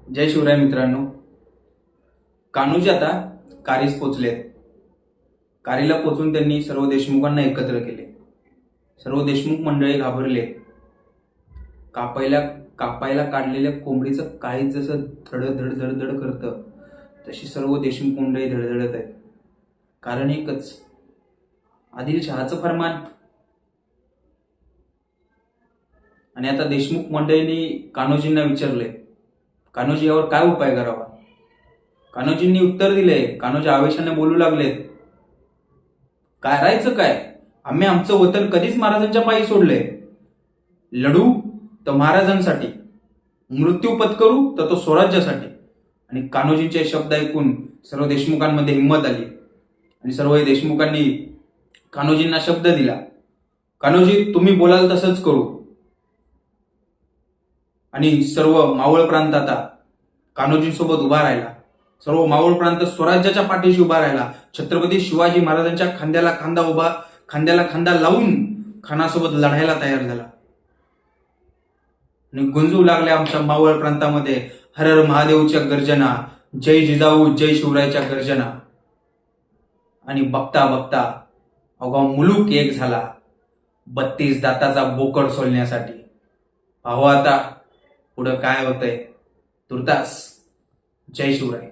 जय शिवराय मित्रांनो. कान्होजी आता कारीस पोचलेत. कारीला पोचून त्यांनी सर्व देशमुखांना एकत्र केले. सर्व देशमुख मंडळी घाबरले. कापायला कापायला काढलेल्या कोंबडीचं काळीज जसं धडधड धडधड करतं तशी सर्व देशमुख मंडळी धडधडत आहेत. कारण एकच, आदिलशहाचं फरमान. आणि आता देशमुख मंडळींनी कान्होजींना विचारले, कान्होजी यावर काय उपाय करावा. कान्होजींनी उत्तर दिले. कान्होजी आवेशाने बोलू लागलेत, करायचं काय, आम्ही आमचं वतन कधीच महाराजांच्या पायी सोडले. लढू तर महाराजांसाठी, मृत्यू पत्करू तर तो स्वराज्यासाठी. आणि कान्होजींचे शब्द ऐकून सर्व देशमुखांमध्ये हिंमत आली आणि सर्व देशमुखांनी कान्होजींना शब्द दिला, कान्होजी तुम्ही बोलाल तसंच करू. आणि सर्व मावळ प्रांत आता कान्होजींसोबत उभा राहिला. सर्व मावळ प्रांत स्वराज्याच्या पाठीशी उभा राहिला. छत्रपती शिवाजी महाराजांच्या खांद्याला खांदा लावून खानासोबत लढायला तयार झाला. आणि गुंजू लागल्या आमच्या मावळ प्रांतामध्ये हर हर महादेवच्या गर्जना, जय जिजाऊ जय शिवरायच्या गर्जना. आणि बघता बघता अवघा मुलूक एक झाला 32 दाताचा बोकड सोलण्यासाठी. पाहू आता पुढं काय होतंय. तुर्तास जय शिवराय.